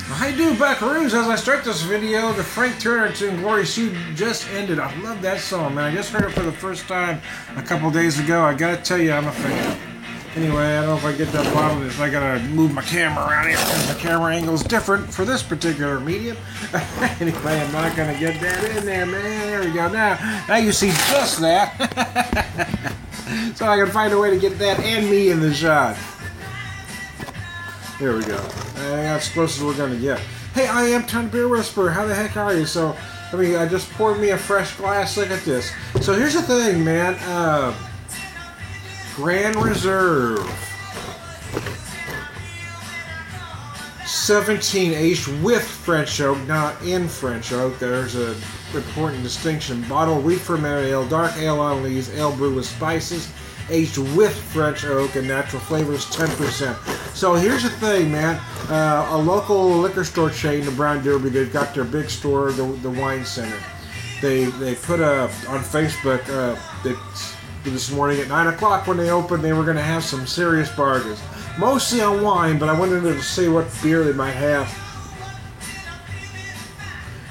How you do, Buckaroos? As I start this video, the Frank Turner to Glory Shoot just ended. I love that song, man. I just heard it for the first time a couple days ago. I gotta tell you, I'm a fan. Anyway, I don't know if I get that bottle. If I gotta move my camera around here because the camera angle is different for this particular medium. Anyway, I'm not gonna get that in there, man. There we go. Now you see just that. So I can find a way to get that and me in the shot. There we go. That's as close as we're gonna get. Hey, I am Ton Beer Whisperer. How the heck are you? So, I just poured me a fresh glass. Look at this. So here's the thing, man. Grand Reserve 17 aged with French oak, not in French oak. There's a important distinction. Bottled wheat fermented ale, dark ale on lees, ale brewed with spices, aged with French oak and natural flavors, 10%. So here's the thing, man. A local liquor store chain, the Brown Derby, they've got their big store, the Wine Center. They put on Facebook this morning at 9 o'clock when they opened, they were going to have some serious bargains. Mostly on wine, but I wanted to see what beer they might have.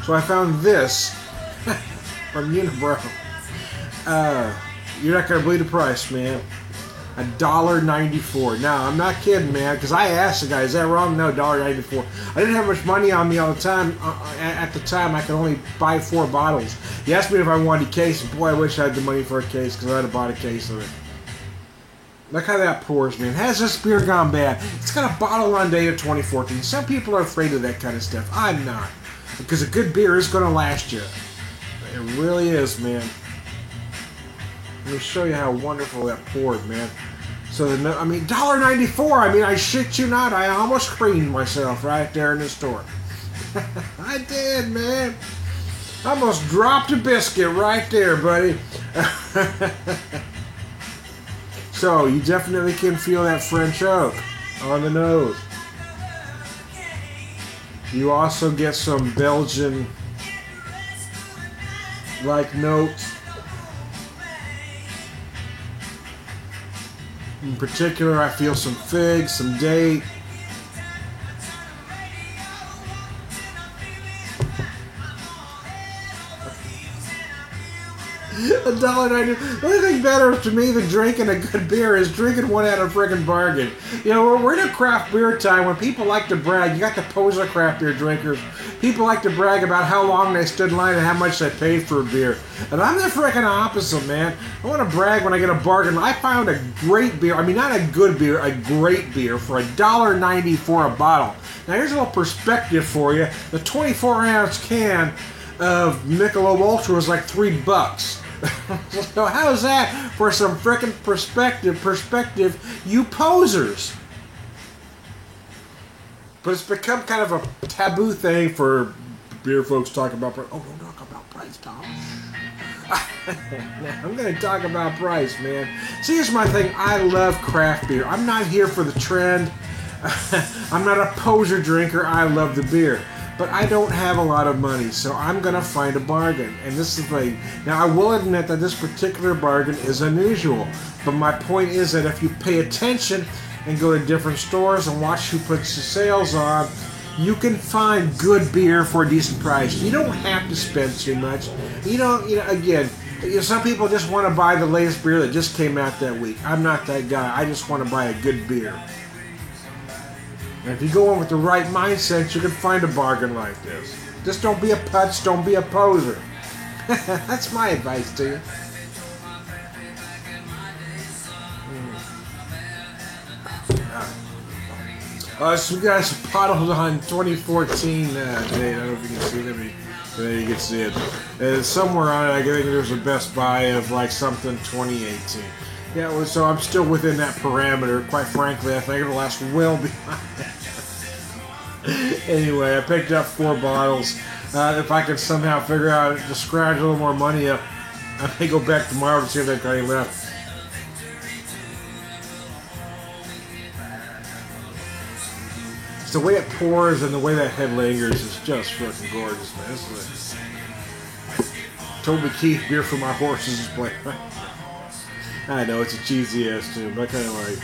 So I found this from Unibrow. You're not going to believe the price, man. $1.94. Now, I'm not kidding, man, because I asked the guy, is that wrong? No, $1.94. I didn't have much money on me all the time. At the time, I could only buy 4 bottles. He asked me if I wanted a case. Boy, I wish I had the money for a case, because I'd have bought a case of it. Look how that pours, man. Has this beer gone bad? It's got a bottle on date of 2014. Some people are afraid of that kind of stuff. I'm not. Because a good beer is going to last you. It really is, man. Let me show you how wonderful that poured, man. So, $1.94. I shit you not. I almost creamed myself right there in the store. I did, man. I almost dropped a biscuit right there, buddy. So, you definitely can feel that French oak on the nose. You also get some Belgian-like notes. In particular, I feel some fig, some date. $1.90. The only thing better to me than drinking a good beer is drinking one at a friggin' bargain. We're in a craft beer time when people like to brag. You got the poser craft beer drinkers. People like to brag about how long they stood in line and how much they paid for a beer. And I'm the frickin' opposite, man. I want to brag when I get a bargain. I found a great beer. Not a good beer, a great beer for $1.94 a bottle. Now here's a little perspective for you. The 24-ounce can of Michelob Ultra was like $3. So how's that for some frickin' perspective, you posers? But it's become kind of a taboo thing for beer folks talking about price. Oh, don't talk about price, Tom. Now, I'm going to talk about price, man. See, here's my thing. I love craft beer. I'm not here for the trend. I'm not a poser drinker. I love the beer. But I don't have a lot of money, so I'm going to find a bargain. And this is the thing. Now, I will admit that this particular bargain is unusual. But my point is that if you pay attention and go to different stores and watch who puts the sales on, you can find good beer for a decent price. You don't have to spend too much. Again, some people just want to buy the latest beer that just came out that week. I'm not that guy. I just want to buy a good beer. And if you go in with the right mindset, you can find a bargain like this. Just don't be a putz, don't be a poser. That's my advice to you. So we got some bottles on 2014 date. I don't know if you can see it. There you can see it. Somewhere on it, I think there's a Best Buy of like something 2018. Yeah, well, so I'm still within that parameter. Quite frankly, I think it'll last well beyond that. Anyway, I picked up 4 bottles. If I can somehow figure out to scratch a little more money up, I may go back tomorrow to see if they've got any left. The way it pours and the way that head lingers is just fucking gorgeous, man. This is Toby Keith, Beer for My Horses is playing. I know, it's a cheesy ass tune, but I kind of like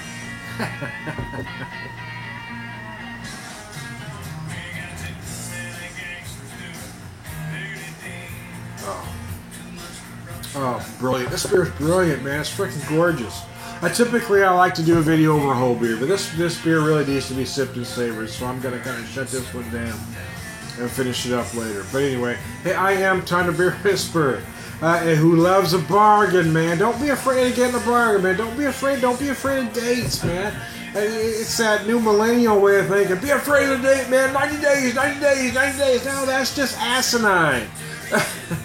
Oh, brilliant. This beer's brilliant, man. It's freaking gorgeous. I like to do a video over a whole beer, but this beer really needs to be sipped and savored, so I'm going to kind of shut this one down and finish it up later. But anyway, hey, I am Tiny Beer Whisperer, who loves a bargain, man. Don't be afraid of getting a bargain, man. Don't be afraid of dates, man. It's that new millennial way of thinking. Be afraid of the date, man. 90 days, 90 days, 90 days. No, that's just asinine.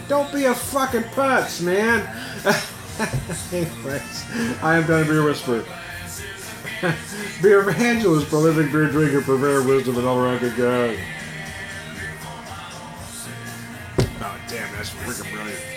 Don't be a fucking putz, man. Anyways, I am Tiny Beer Whisperer. Beer evangelist, prolific beer drinker, purveyor of wisdom, and all around good guy. Oh, damn, that's freaking brilliant.